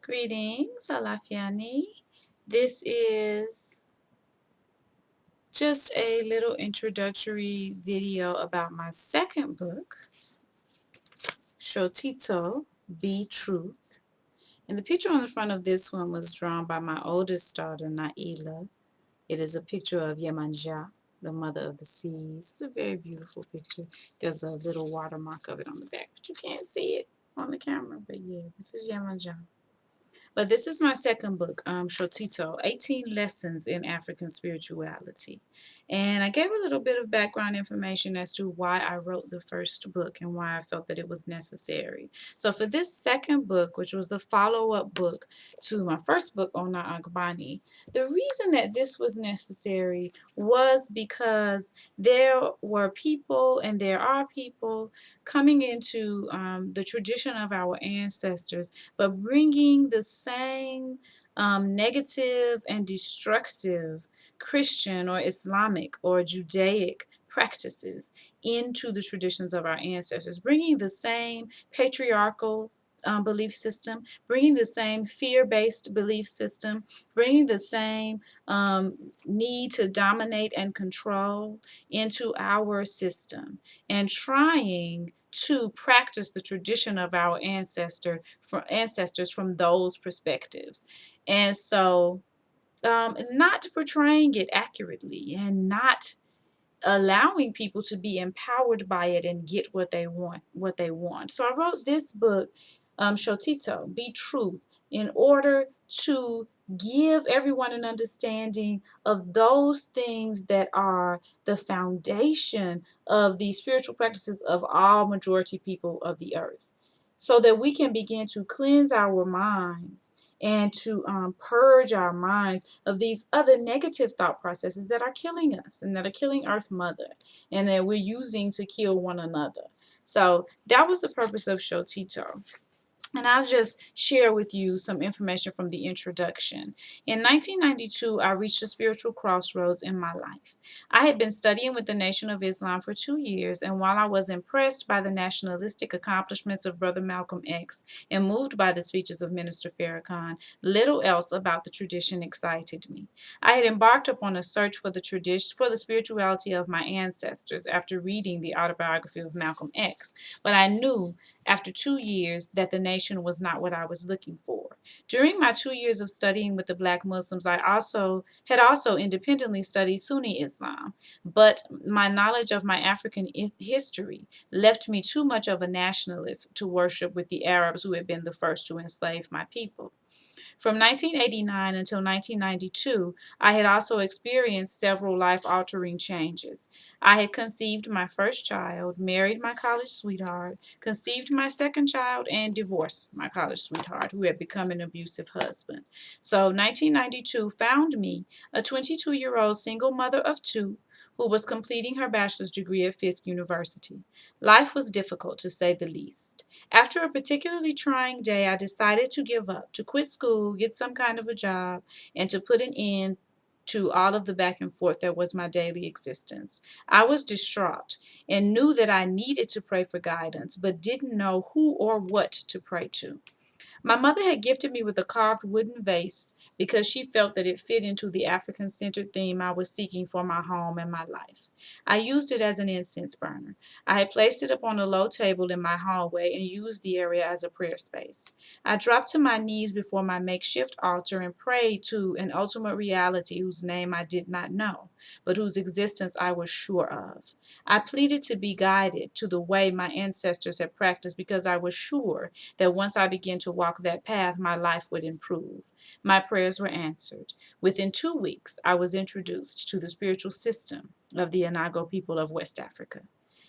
Greetings, Alafiani. This is just a little introductory video about my second book, Shotito, Be Truth. And the picture on the front of this one was drawn by my oldest daughter, Naila. It is a picture of Yemanja, the mother of the seas. It's a very beautiful picture. There's a little watermark of it on the back, but you can't see it on the camera. But yeah, this is Yemanja. But this is my second book, Shotito, 18 Lessons in African Spirituality. And I gave a little bit of background information as to why I wrote the first book and why I felt that it was necessary. So for this second book, which was the follow-up book to my first book, Ona Agbani, the reason that this was necessary was because there were people and there are people coming into the tradition of our ancestors, but bringing the same negative and destructive Christian or Islamic or Judaic practices into the traditions of our ancestors, bringing the same patriarchal belief system, bringing the same fear-based belief system, bringing the same need to dominate and control into our system, and trying to practice the tradition of our ancestors from those perspectives. And so not portraying it accurately and not allowing people to be empowered by it and get what they want. So I wrote this book, Shotito, Be Truth, in order to give everyone an understanding of those things that are the foundation of the spiritual practices of all majority people of the earth, so that we can begin to cleanse our minds and to purge our minds of these other negative thought processes that are killing us and that are killing Earth Mother and that we're using to kill one another. So that was the purpose of Shotito. And I'll just share with you some information from the introduction. In 1992, I reached a spiritual crossroads in my life. I had been studying with the Nation of Islam for 2 years, and while I was impressed by the nationalistic accomplishments of Brother Malcolm X and moved by the speeches of Minister Farrakhan, little else about the tradition excited me. I had embarked upon a search for the tradition, for the spirituality of my ancestors after reading the autobiography of Malcolm X, but I knew after 2 years that the nation was not what I was looking for. During my 2 years of studying with the Black Muslims, I had also independently studied Sunni Islam, but my knowledge of my African history left me too much of a nationalist to worship with the Arabs who had been the first to enslave my people. From 1989 until 1992, I had also experienced several life-altering changes. I had conceived my first child, married my college sweetheart, conceived my second child, and divorced my college sweetheart, who had become an abusive husband. So 1992 found me, a 22-year-old single mother of two, who was completing her bachelor's degree at Fisk University. Life was difficult, to say the least. After a particularly trying day, I decided to give up, to quit school, get some kind of a job, and to put an end to all of the back and forth that was my daily existence. I was distraught and knew that I needed to pray for guidance, but didn't know who or what to pray to. My mother had gifted me with a carved wooden vase because she felt that it fit into the African-centered theme I was seeking for my home and my life. I used it as an incense burner. I had placed it upon a low table in my hallway and used the area as a prayer space. I dropped to my knees before my makeshift altar and prayed to an ultimate reality whose name I did not know, but whose existence I was sure of. I pleaded to be guided to the way my ancestors had practiced because I was sure that once I began to walk that path, my life would improve. My prayers were answered. Within 2 weeks, I was introduced to the spiritual system of the Anago people of West Africa.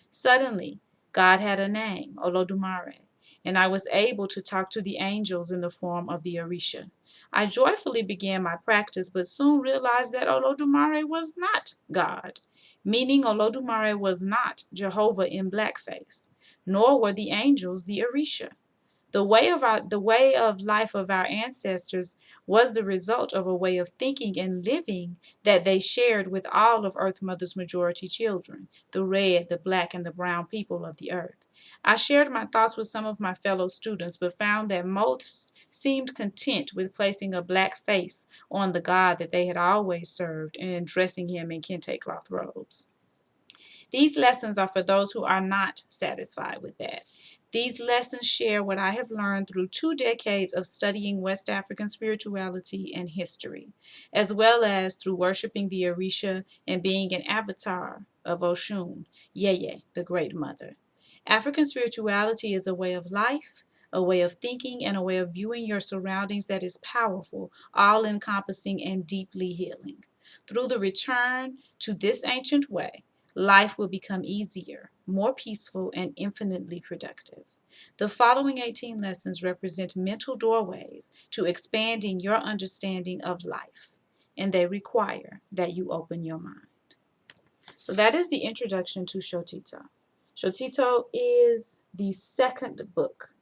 Suddenly, God had a name, Olodumare, and I was able to talk to the angels in the form of the Orisha. I joyfully began my practice, but soon realized that Olodumare was not God, meaning Olodumare was not Jehovah in blackface, nor were the angels the Orisha. The way of life of our ancestors was the result of a way of thinking and living that they shared with all of Earth Mother's majority children, the red, the black, and the brown people of the earth. I shared my thoughts with some of my fellow students, but found that most seemed content with placing a black face on the God that they had always served and dressing him in kente cloth robes. These lessons are for those who are not satisfied with that. These lessons share what I have learned through 2 decades of studying West African spirituality and history, as well as through worshiping the Orisha and being an avatar of Oshun, Yeye, the Great Mother. African spirituality is a way of life, a way of thinking, and a way of viewing your surroundings that is powerful, all encompassing, and deeply healing. Through the return to this ancient way, life will become easier, more peaceful, and infinitely productive. The following 18 lessons represent mental doorways to expanding your understanding of life, and they require that you open your mind. So that is the introduction to Shotito. Shotito is the second book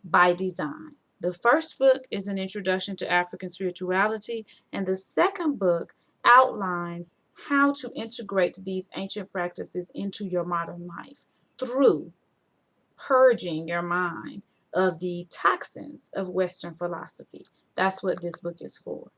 by design. The first book is an introduction to African spirituality, and the second book outlines how to integrate these ancient practices into your modern life through purging your mind of the toxins of Western philosophy. That's what this book is for.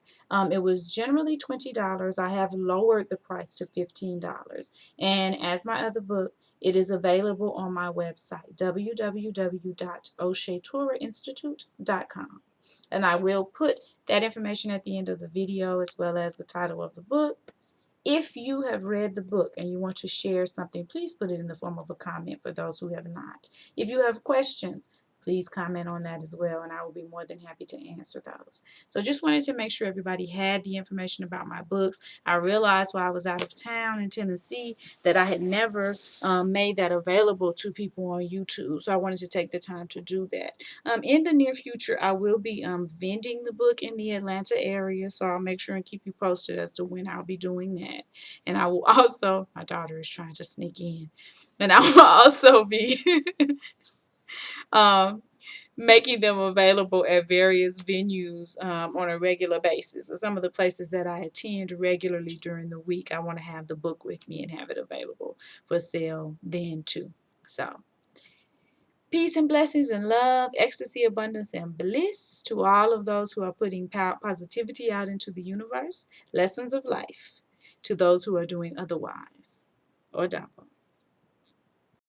It was generally $20. I have lowered the price to $15. And as my other book, it is available on my website, www.oshetourainstitute.com. And I will put that information at the end of the video as well as the title of the book. If you have read the book and you want to share something, please put it in the form of a comment for those who have not. If you have questions, please comment on that as well, and I will be more than happy to answer those. So just wanted to make sure everybody had the information about my books. I realized while I was out of town in Tennessee that I had never made that available to people on YouTube, so I wanted to take the time to do that. In the near future, I will be vending the book in the Atlanta area, so I'll make sure and keep you posted as to when I'll be doing that. And I will also, my daughter is trying to sneak in, and I will also be um, making them available at various venues on a regular basis. So some of the places that I attend regularly during the week, I want to have the book with me and have it available for sale then too. So peace and blessings and love, ecstasy, abundance, and bliss to all of those who are putting positivity out into the universe. Lessons of life to those who are doing otherwise. Or double.